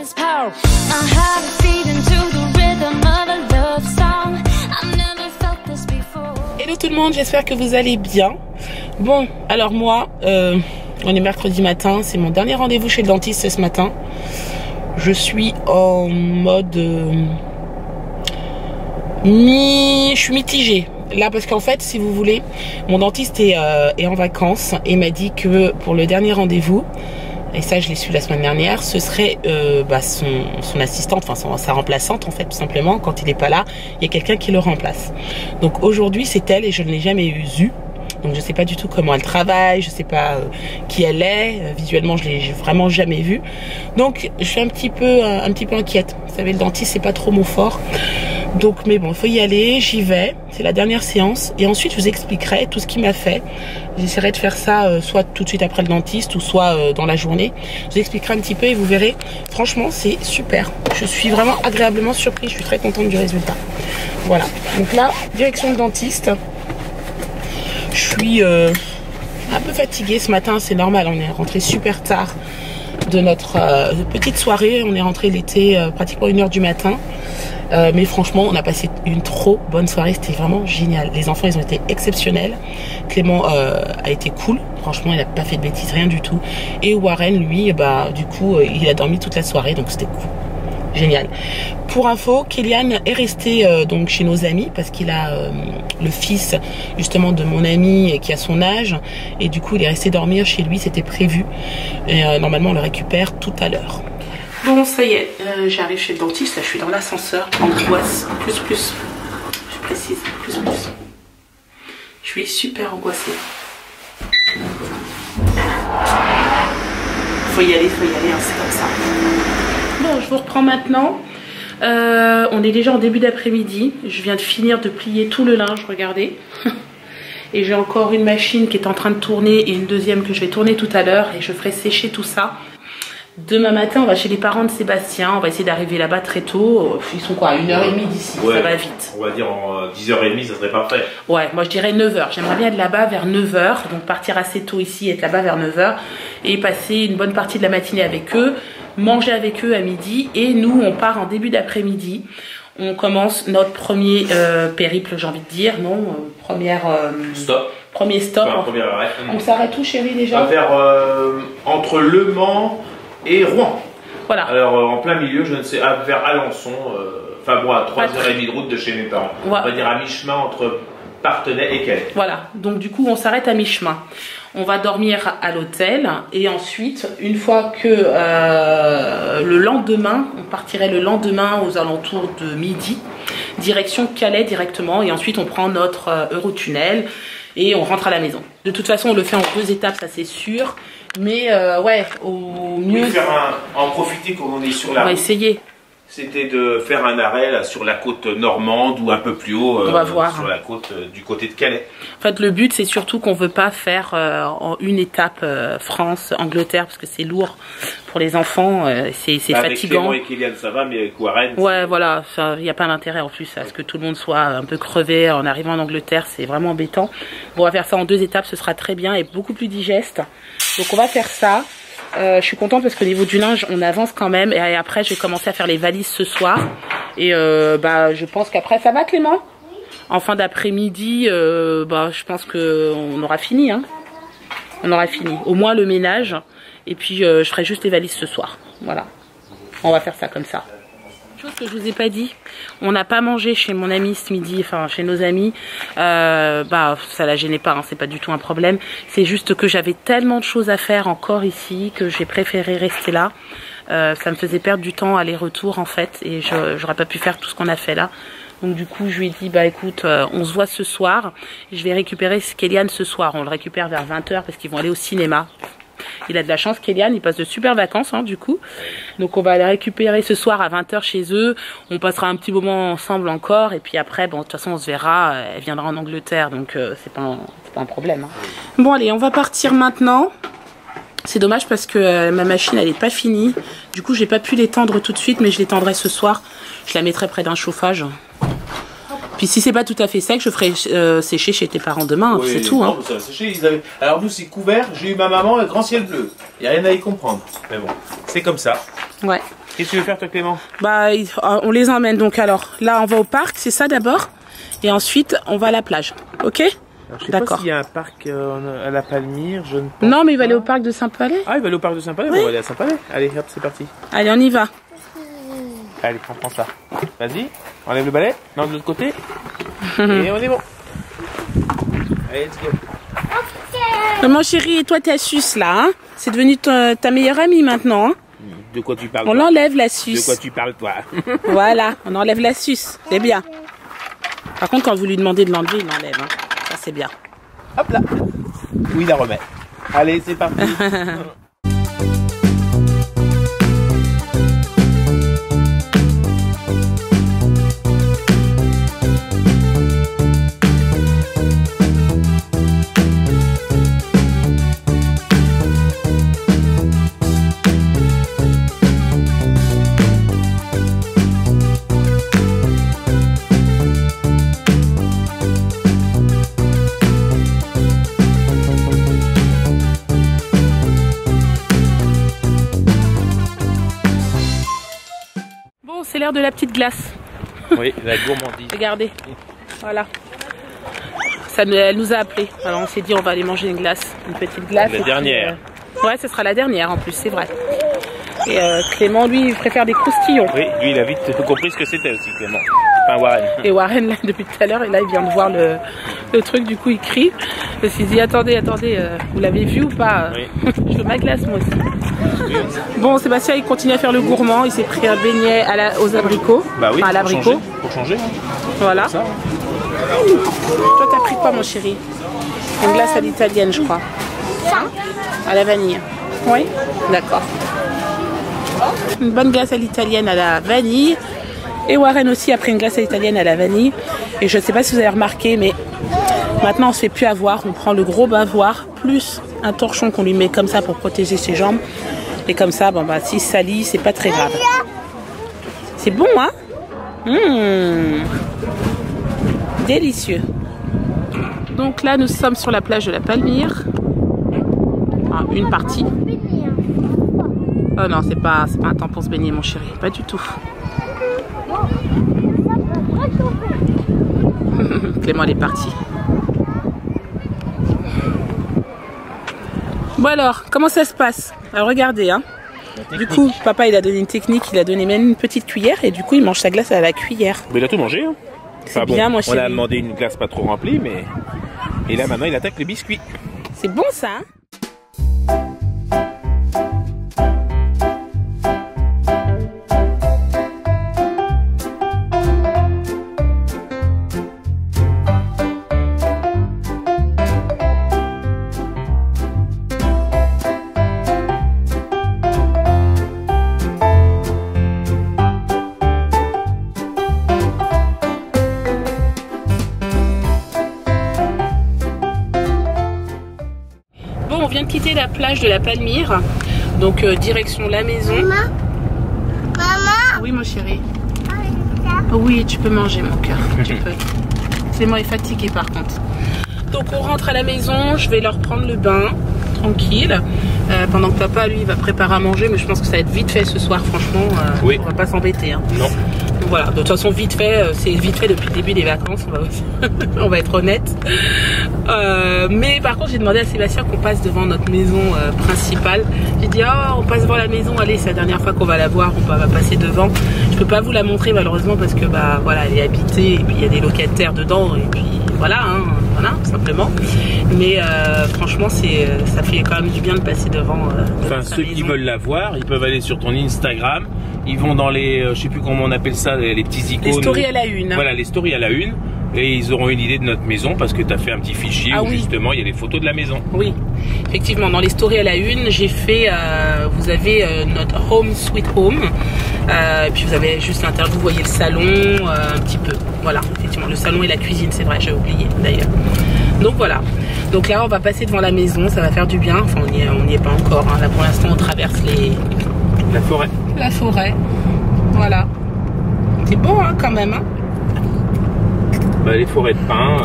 his power. My heart is beating to the rhythm of a love song. I've never felt this before. Hello tout le monde, j'espère que vous allez bien. Bon, alors moi, on est mercredi matin, c'est mon dernier rendez-vous chez le dentiste ce matin. Je suis en mode je suis mitigée. Là, parce qu'en fait, si vous voulez, mon dentiste est en vacances et m'a dit que pour le dernier rendez-vous, et ça je l'ai su la semaine dernière, ce serait son assistante, enfin sa remplaçante en fait, tout simplement. Quand il n'est pas là, il y a quelqu'un qui le remplace. Donc aujourd'hui c'est elle et je ne l'ai jamais vue. Donc je sais pas du tout comment elle travaille, je sais pas qui elle est, visuellement je l'ai vraiment jamais vue. Donc je suis un petit peu inquiète. Vous savez, le dentiste c'est pas trop mon fort. Donc mais bon, il faut y aller, j'y vais, c'est la dernière séance et ensuite je vous expliquerai tout ce qu'il m'a fait. J'essaierai de faire ça soit tout de suite après le dentiste ou soit dans la journée. Je vous expliquerai un petit peu et vous verrez, franchement c'est super. Je suis vraiment agréablement surprise, je suis très contente du résultat. Voilà, donc là, direction le dentiste. Je suis un peu fatiguée ce matin, c'est normal, on est rentré super tard de notre petite soirée. On est rentré l'été pratiquement 1h du matin. Mais franchement, on a passé une trop bonne soirée, c'était vraiment génial. Les enfants, ils ont été exceptionnels. Clément a été cool, franchement, il n'a pas fait de bêtises, rien du tout. Et Warren, lui, du coup, il a dormi toute la soirée, donc c'était cool. Génial. Pour info, Kélian est resté donc chez nos amis parce qu'il a le fils justement de mon ami qui a son âge et du coup il est resté dormir chez lui, c'était prévu. Et normalement on le récupère tout à l'heure. Bon, ça y est, j'arrive chez le dentiste, là je suis dans l'ascenseur, angoisse, plus, je précise, plus. Je suis super angoissée. Faut y aller, hein, c'est comme ça. Bon, je vous reprends maintenant. On est déjà en début d'après-midi. Je viens de finir de plier tout le linge, regardez. Et j'ai encore une machine qui est en train de tourner et une deuxième que je vais tourner tout à l'heure. Et je ferai sécher tout ça. Demain matin, on va chez les parents de Sébastien. On va essayer d'arriver là-bas très tôt. Ils sont quoi, 1h30 d'ici, ouais, ça va vite. On va dire en 10h30, ça serait parfait. Ouais, moi je dirais 9h. J'aimerais bien être là-bas vers 9h. Donc partir assez tôt ici, être là-bas vers 9h. Et passer une bonne partie de la matinée avec eux. Manger avec eux à midi. Et nous, on part en début d'après-midi. On commence notre premier périple, j'ai envie de dire. Non, stop. Premier stop. Enfin, premier arrêt. On s'arrête où, chérie, déjà? On va faire entre Le Mans et Rouen. Voilà. Alors en plein milieu, je ne sais, vers Alençon, enfin bon, à 3h30 de route de chez mes parents. Ouais. On va dire à mi-chemin entre Parthenay et Calais. Voilà, donc du coup on s'arrête à mi-chemin. On va dormir à l'hôtel et ensuite, une fois que le lendemain, on partirait le lendemain aux alentours de midi, direction Calais directement et ensuite on prend notre Eurotunnel et on rentre à la maison. De toute façon on le fait en 2 étapes, ça c'est sûr. Mais ouais, au mieux... En profiter quand on est sur la route. On va essayer. C'était de faire un arrêt là, sur la côte normande ou un peu plus haut, on va voir. Sur la côte du côté de Calais. En fait, le but, c'est surtout qu'on ne veut pas faire en une étape France-Angleterre, parce que c'est lourd pour les enfants, c'est fatigant. Avec Clément et Kélian, ça va, mais avec Warren... Ouais, voilà, il n'y a pas d'intérêt en plus à ce que tout le monde soit un peu crevé en arrivant en Angleterre, c'est vraiment embêtant. Bon, on va faire ça en 2 étapes, ce sera très bien et beaucoup plus digeste. Donc on va faire ça. Je suis contente parce qu'au niveau du linge on avance quand même et après je vais commencer à faire les valises ce soir et je pense qu'après ça va, Clément? En fin d'après-midi je pense qu'on aura fini, hein. On aura fini, au moins le ménage et puis je ferai juste les valises ce soir, voilà, on va faire ça comme ça. Chose que je vous ai pas dit, on n'a pas mangé chez mon ami ce midi, enfin chez nos amis, ça la gênait pas, hein, c'est pas du tout un problème, c'est juste que j'avais tellement de choses à faire encore ici que j'ai préféré rester là, ça me faisait perdre du temps aller-retour en fait et j'aurais pas pu faire tout ce qu'on a fait là. Donc du coup je lui ai dit écoute, on se voit ce soir, je vais récupérer Kélian ce soir, on le récupère vers 20h parce qu'ils vont aller au cinéma. Il a de la chance, Kélian, il passe de super vacances du coup. Donc on va aller récupérer ce soir à 20h chez eux. On passera un petit moment ensemble encore. Et puis après, de toute façon on se verra. Elle viendra en Angleterre, donc c'est pas un problème. Hein. Bon allez, on va partir maintenant. C'est dommage parce que ma machine elle est pas finie. Du coup j'ai pas pu l'étendre tout de suite, mais je l'étendrai ce soir. Je la mettrai près d'un chauffage. Puis si c'est pas tout à fait sec, je ferai sécher chez tes parents demain, oui, c'est tout. Hein. Ça va sécher, Alors nous c'est couvert, j'ai eu ma maman, grand ciel bleu. Il n'y a rien à y comprendre. Mais bon, c'est comme ça. Ouais. Qu'est-ce que tu veux faire toi Clément? Bah, on les emmène donc alors. Là, on va au parc, c'est ça d'abord. Et ensuite, on va à la plage. Ok? Je sais pas s'il y a un parc à la Palmyre, je ne pense Non, mais il va pas. aller au parc de Saint-Palais. Ah, il va aller au parc de Saint-Palais, Oui. on va aller à Saint-Palais. Allez, hop, c'est parti. Allez, on y va. Allez, prends ça. Vas-y, enlève le balai. Non, de l'autre côté. Et on est bon. Allez, let's go. Mon chéri, et toi, ta suce là, hein? C'est devenu ta meilleure amie maintenant. Hein? De quoi tu parles? On toi? l'enlève la De suce. quoi tu parles, toi? Voilà, on enlève la suce. C'est bien. Par contre, quand vous lui demandez de l'enlever, il l'enlève. Hein. Ça, c'est bien. Hop là. Oui, il la remet. Allez, c'est parti. C'est l'heure de la petite glace. Oui, la gourmandise. Regardez. Voilà. Elle nous a appelé. Alors on s'est dit on va aller manger une glace. Une petite glace. La dernière. Ouais, ce sera la dernière en plus, c'est vrai. Et Clément, lui, il préfère des croustillons. Oui, lui, il a vite compris ce que c'était aussi, Clément. Enfin, Warren. Et Warren, là, depuis tout à l'heure, et là, il vient de voir le truc, du coup, il crie. Il s'est dit, attendez, vous l'avez vu ou pas? Oui. Je veux ma glace, moi aussi. Bon, Sébastien, il continue à faire le gourmand. Il s'est pris un beignet aux abricots. Bah oui, enfin, à l'abricot. Pour changer. Voilà. Ça. Toi, t'as pris quoi, mon chéri? Une glace à l'italienne, je crois. Hein? À la vanille. Oui? D'accord. Une bonne glace à l'italienne à la vanille. Et Warren aussi a pris une glace à l'italienne à la vanille. Et je ne sais pas si vous avez remarqué, mais maintenant on se fait plus avoir. On prend le gros bavoir plus un torchon qu'on lui met comme ça pour protéger ses jambes. Et comme ça, bon, bah, s'il salit, c'est pas très grave. C'est bon, hein? Délicieux. Donc là, nous sommes sur la plage de la Palmyre. Ah, une partie. Oh non, c'est pas un temps pour se baigner, mon chéri. Pas du tout. Clément, elle est partie. Bon alors, comment ça se passe? Alors regardez, hein. Du coup, papa, il a donné une technique. Il a donné même une petite cuillère. Et du coup, il mange sa glace à la cuillère. Mais il a tout mangé, hein. C'est bien, mon chéri. On a demandé une glace pas trop remplie, mais... Et là, maintenant, il attaque les biscuits. C'est bon, ça, hein? On vient de quitter la plage de la Palmyre, donc direction la maison. Maman? Oui, mon chéri. Oui, tu peux manger, mon cœur. Tu peux. Clément est fatigué par contre. Donc on rentre à la maison, je vais leur prendre le bain, tranquille. Pendant que papa, lui, va préparer à manger, mais je pense que ça va être vite fait ce soir, franchement. Oui. On va pas s'embêter. Hein. Non. Donc voilà, de toute façon, vite fait, c'est vite fait depuis le début des vacances, on va être honnête. Mais par contre, j'ai demandé à Sébastien qu'on passe devant notre maison principale. J'ai dit, oh, on passe devant la maison, allez, c'est la dernière fois qu'on va la voir, on va passer devant. Je peux pas vous la montrer malheureusement parce que bah voilà, elle est habitée et puis il y a des locataires dedans et puis voilà, hein, voilà, simplement. Mais franchement, ça fait quand même du bien de passer devant. Enfin, ceux qui veulent la voir, ils peuvent aller sur ton Instagram. Ils vont dans les, je sais plus comment on appelle ça, les petits icônes. Les stories à la une. Voilà, les stories à la une. Et ils auront une idée de notre maison parce que tu as fait un petit fichier où justement il y a les photos de la maison. Oui, effectivement, dans les stories à la une, j'ai fait, vous avez notre Home Sweet Home. Et puis vous avez juste l'interview, vous voyez le salon un petit peu. Voilà, effectivement, le salon et la cuisine, c'est vrai, j'ai oublié d'ailleurs. Donc voilà. Donc là, on va passer devant la maison, ça va faire du bien. Enfin, on n'y est pas encore. Hein. Là, pour l'instant, on traverse la forêt. La forêt. Voilà. C'est beau, hein, quand même. Hein. Bah, les forêts de pins,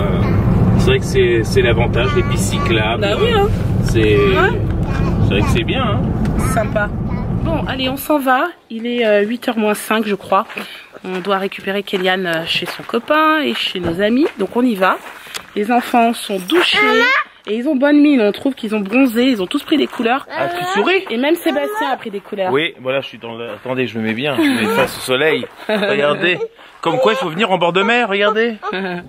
c'est vrai que c'est l'avantage, les pistes cyclables. Bah oui, hein. C'est vrai que c'est bien. Hein. Sympa. Bon, allez, on s'en va. Il est 8h moins 5, je crois. On doit récupérer Kéliane chez son copain et chez nos amis. Donc on y va. Les enfants sont douchés. Et ils ont bonne mine, on trouve qu'ils ont bronzé, ils ont tous pris des couleurs. Ah, tu souris? Et même Sébastien a pris des couleurs. Oui, voilà, je suis dans le... Attendez, je me mets bien, je me mets face au soleil. Regardez. Comme quoi, il faut venir en bord de mer, regardez.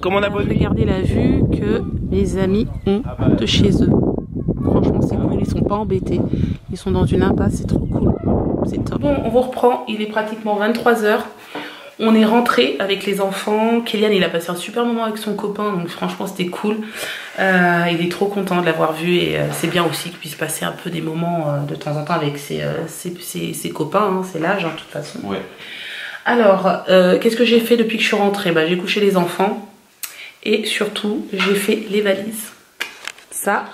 Comme on a beau... Regardez la vue que mes amis ont de chez eux. Franchement, c'est cool, ils sont pas embêtés. Ils sont dans une impasse, c'est trop cool. C'est top. Bon, on vous reprend, il est pratiquement 23 h. On est rentré avec les enfants. Kéliane, il a passé un super moment avec son copain, donc franchement c'était cool. Il est trop content de l'avoir vu et c'est bien aussi qu'il puisse passer un peu des moments de temps en temps avec ses copains, hein, c'est l'âge hein, de toute façon. Ouais. Alors, qu'est-ce que j'ai fait depuis que je suis rentrée? J'ai couché les enfants et surtout j'ai fait les valises. Ça,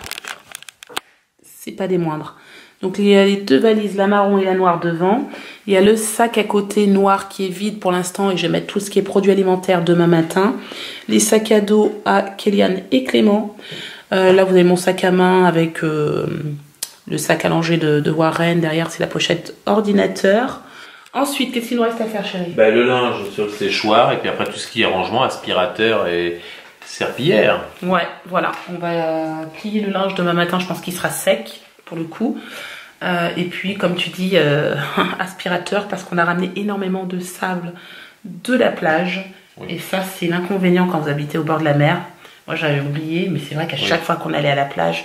c'est pas des moindres. Donc il y a les deux valises, la marron et la noire devant. Il y a le sac à côté noir qui est vide pour l'instant et je vais mettre tout ce qui est produits alimentaires demain matin. Les sacs à dos à Kéliane et Clément. Là vous avez mon sac à main avec le sac à langer de Warren. Derrière c'est la pochette ordinateur. Ensuite, qu'est-ce qu'il nous reste à faire, chérie? Le linge sur le séchoir et puis après tout ce qui est rangement, aspirateur et serpillière. Ouais, voilà. On va plier le linge demain matin, je pense qu'il sera sec pour le coup. Et puis, comme tu dis, aspirateur parce qu'on a ramené énormément de sable de la plage. Oui. Et ça, c'est l'inconvénient quand vous habitez au bord de la mer. Moi, j'avais oublié, mais c'est vrai qu'à chaque fois qu'on allait à la plage,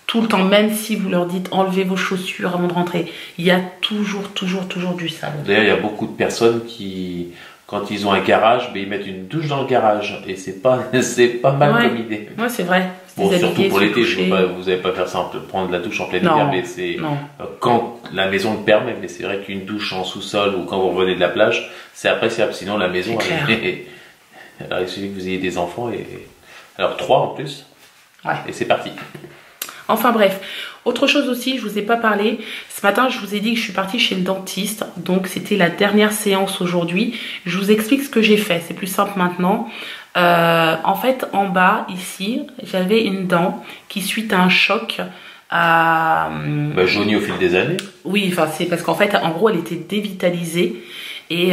tout le temps, même si vous leur dites enlevez vos chaussures avant de rentrer, il y a toujours du sable. D'ailleurs, il y a beaucoup de personnes qui, quand ils ont un garage, ils mettent une douche dans le garage. Et c'est pas mal comme idée. Ouais, c'est vrai. Bon, surtout pour l'été, vous n'allez pas faire ça, prendre la douche en plein hiver, mais c'est quand la maison le permet. Mais c'est vrai qu'une douche en sous-sol ou quand vous revenez de la plage, c'est appréciable. Sinon, la maison, il suffit que vous ayez des enfants alors 3 en plus. Ouais. Et c'est parti. Enfin bref, autre chose aussi, je vous ai pas parlé. Ce matin, je vous ai dit que je suis partie chez le dentiste. Donc, c'était la dernière séance aujourd'hui. Je vous explique ce que j'ai fait. C'est plus simple maintenant. En fait, en bas, ici, j'avais une dent qui, suite à un choc, jaunie au fil des années. Oui, enfin, c'est parce qu'en fait, en gros, elle était dévitalisée. Et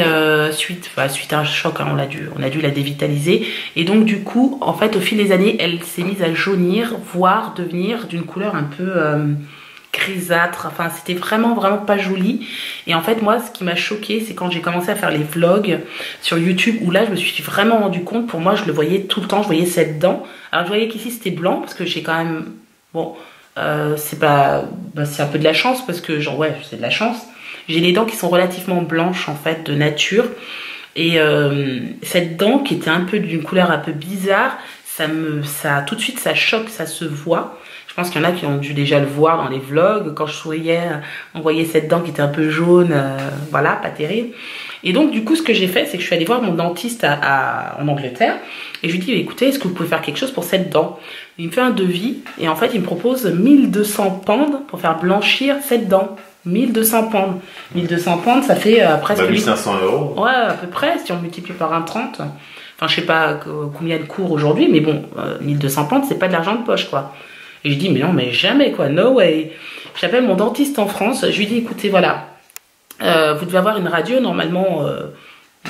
suite à un choc, hein, on a dû la dévitaliser. Et donc du coup, en fait, au fil des années, elle s'est mise à jaunir, voire devenir d'une couleur un peu grisâtre. Enfin, c'était vraiment pas joli. Et en fait, moi, ce qui m'a choquée, c'est quand j'ai commencé à faire les vlogs sur YouTube, où là, je me suis vraiment rendu compte. Pour moi, je le voyais tout le temps. Je voyais cette dent. Alors, je voyais qu'ici, c'était blanc parce que j'ai quand même c'est un peu de la chance parce que c'est de la chance. J'ai les dents qui sont relativement blanches en fait de nature et cette dent qui était un peu d'une couleur un peu bizarre, ça tout de suite ça choque, ça se voit. Je pense qu'il y en a qui ont dû déjà le voir dans les vlogs. Quand je souriais, on voyait cette dent qui était un peu jaune, voilà, pas terrible. Et donc du coup ce que j'ai fait, c'est que je suis allée voir mon dentiste en Angleterre et je lui dis écoutez, est-ce que vous pouvez faire quelque chose pour cette dent? Il me fait un devis et en fait il me propose 1200 pounds pour faire blanchir cette dent. 1200 pounds. 1200 pounds, ça fait presque 1500 €. Ouais, à peu près, si on multiplie par 1,30. Enfin, je sais pas combien de cours aujourd'hui, mais bon, 1200 pounds, c'est pas de l'argent de poche, quoi. Et je dis, mais non, mais jamais, quoi, no way. J'appelle mon dentiste en France, je lui dis, écoutez, voilà, vous devez avoir une radio, normalement,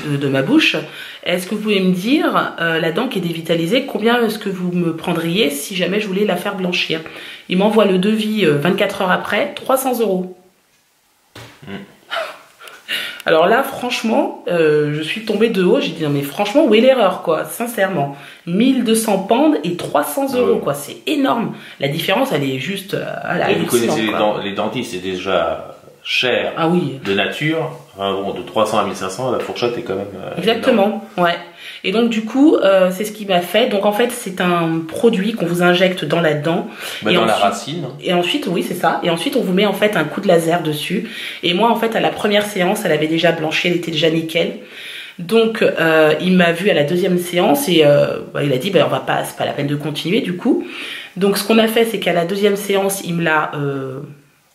de ma bouche. Est-ce que vous pouvez me dire, la dent qui est dévitalisée, combien est-ce que vous me prendriez si jamais je voulais la faire blanchir? Il m'envoie le devis 24 heures après, 300 €. Alors là, franchement, je suis tombée de haut. J'ai dit, non mais franchement, où est l'erreur, quoi? Sincèrement. 1200 pounds et 300 €, quoi. C'est énorme. La différence, elle est juste... vous connaissez les dentistes, c'est déjà cher de nature. Enfin, bon, de 300 à 1500, la fourchette est quand même... Exactement, énorme. Ouais. Et donc du coup, c'est ce qui m'a fait. Donc en fait, c'est un produit qu'on vous injecte dans la dent. Dans la racine. Et ensuite, oui, c'est ça. Et ensuite, on vous met en fait un coup de laser dessus. Et moi, en fait, à la première séance, elle avait déjà blanchi, elle était déjà nickel. Donc, il m'a vu à la deuxième séance et il a dit, c'est pas la peine de continuer du coup. Donc, ce qu'on a fait, c'est qu'à la deuxième séance, il me l'a,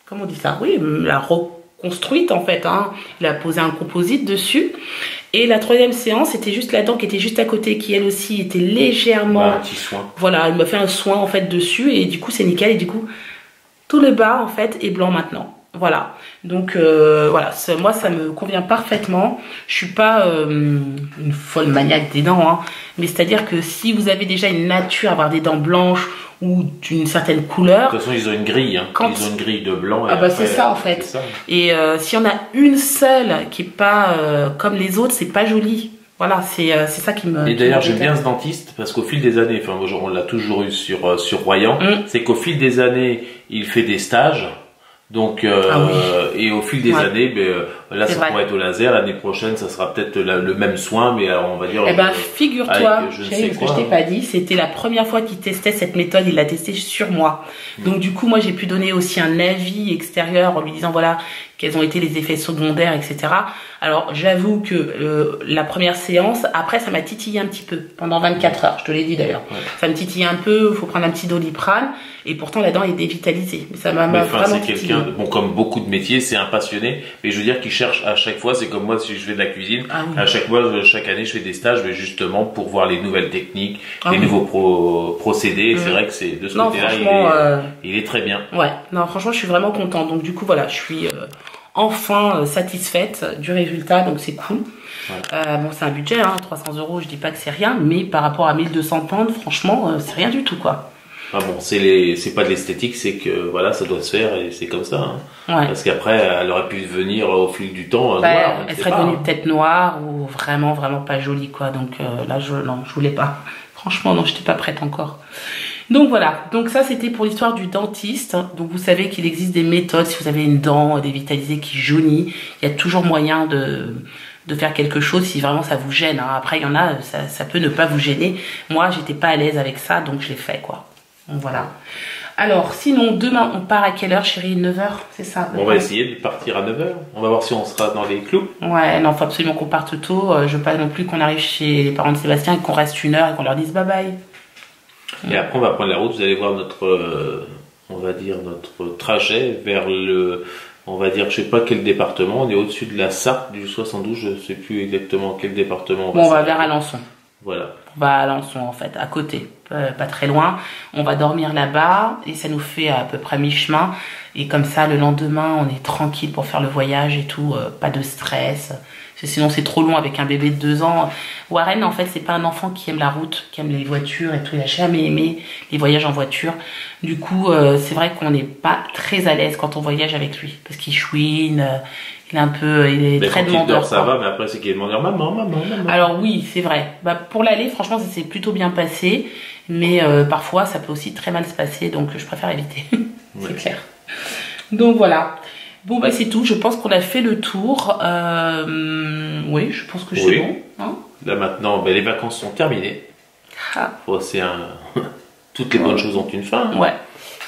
comment on dit ça? Oui, il me l'a reconstruite en fait. Hein. Il a posé un composite dessus. Et la troisième séance, c'était juste la dent qui était juste à côté, qui elle aussi était légèrement... un petit soin. Voilà, il m'a fait un soin en fait dessus et du coup c'est nickel. Et du coup, tout le bas en fait est blanc maintenant. Voilà, donc voilà, moi ça me convient parfaitement. Je suis pas une folle maniaque des dents, hein, mais c'est-à-dire que si vous avez déjà une nature à avoir des dents blanches ou d'une certaine couleur... De toute façon, ils ont une grille, hein. Ils ont une grille de blanc. Ah bah c'est ça en fait. Ça. Et s'il y en a une seule qui est pas comme les autres, c'est pas joli. Voilà, c'est ça qui me... Et d'ailleurs, j'aime bien ce dentiste parce qu'au fil des années, enfin, on l'a toujours eu sur Royan, c'est qu'au fil des années, il fait des stages. Donc, et au fil des années, là, ça pourrait être au laser. L'année prochaine, ça sera peut-être le même soin, mais on va dire. Eh ben, figure-toi, chérie, ce que je t'ai pas dit, c'était la première fois qu'il testait cette méthode. Il l'a testé sur moi. Donc, du coup, moi, j'ai pu donner aussi un avis extérieur en lui disant, voilà, quels ont été les effets secondaires, etc. Alors, j'avoue que la première séance, après, ça m'a titillé un petit peu pendant 24 heures. Je te l'ai dit d'ailleurs. Ouais. Ça me titillait un peu. Il faut prendre un petit Doliprane. Et pourtant, la dent est dévitalisée. Mais ça m'a vraiment titillé. Bon, comme beaucoup de métiers, c'est un passionné. Mais je veux dire qu'il cherche à chaque fois. C'est comme moi, si je fais de la cuisine, à chaque fois, chaque année, je fais des stages, mais justement pour voir les nouvelles techniques, les nouveaux procédés. Et c'est vrai que c'est de ce côté-là, il est très bien. Ouais. Non, franchement, je suis vraiment contente. Donc, du coup, voilà, je suis enfin satisfaite du résultat. Donc, c'est cool. Ouais. Bon, c'est un budget, hein, 300 €. Je dis pas que c'est rien, mais par rapport à 1200 pounds, franchement, c'est rien du tout, quoi. Ah bon, c'est pas de l'esthétique, c'est que voilà, ça doit se faire et c'est comme ça. Hein. Ouais. Parce qu'après, elle aurait pu devenir au fil du temps noire. Elle serait devenue peut-être noire ou vraiment pas jolie, quoi. Donc là, je voulais pas. Franchement, non, j'étais pas prête encore. Donc voilà. Donc ça, c'était pour l'histoire du dentiste. Donc vous savez qu'il existe des méthodes. Si vous avez une dent dévitalisée qui jaunit, il y a toujours moyen de faire quelque chose si vraiment ça vous gêne. Hein. Après, il y en a, ça peut ne pas vous gêner. Moi, j'étais pas à l'aise avec ça, donc je l'ai fait, quoi. Donc voilà. Alors, sinon, demain, on part à quelle heure, chérie? 9 h, c'est ça? On va essayer de partir à 9 h. On va voir si on sera dans les clous. Ouais, non, faut absolument qu'on parte tôt. Je veux pas non plus qu'on arrive chez les parents de Sébastien et qu'on reste 1 heure et qu'on leur dise bye bye. Et après, on va prendre la route. Vous allez voir notre, on va dire, notre trajet vers on va dire, je sais pas quel département. On est au-dessus de la Sarthe, du 72. Je sais plus exactement quel département. On va vers Alençon. Voilà. On va à Alençon, en fait, à côté, pas très loin. On va dormir là-bas et ça nous fait à peu près mi-chemin. Et comme ça, le lendemain, on est tranquille pour faire le voyage et tout, pas de stress. Parce que sinon, c'est trop long avec un bébé de 2 ans. Warren, en fait, c'est pas un enfant qui aime la route, qui aime les voitures et tout. Il a jamais aimé les voyages en voiture. Du coup, c'est vrai qu'on n'est pas très à l'aise quand on voyage avec lui. Parce qu'il chouine, il est très demandeur. Ça va, mais après, c'est qu'il est demandeur. Maman. Alors oui, c'est vrai. Bah, pour l'aller, franchement, ça s'est plutôt bien passé. Mais parfois, ça peut aussi très mal se passer. Donc, je préfère éviter. C'est clair. Donc, voilà. Bon, bah, c'est tout. Je pense qu'on a fait le tour. Oui, je pense que c'est bon. Hein, là, maintenant, les vacances sont terminées. Toutes les bonnes choses ont une fin. Hein. Ouais.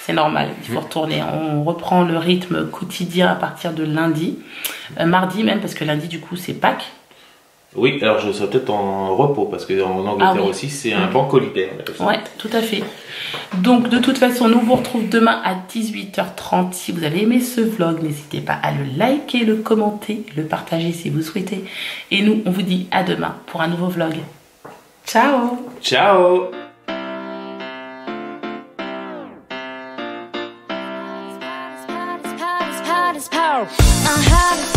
C'est normal, il faut retourner. On reprend le rythme quotidien à partir de lundi. Mardi même, parce que lundi, du coup, c'est Pâques. Oui, alors je serai peut-être en repos, parce qu'en Angleterre aussi, c'est un banc holiday. Ouais, tout à fait. Donc, de toute façon, nous vous retrouvons demain à 18 h 30. Si vous avez aimé ce vlog, n'hésitez pas à le liker, le commenter, le partager si vous souhaitez. Et nous, on vous dit à demain pour un nouveau vlog. Ciao! Ciao! Power.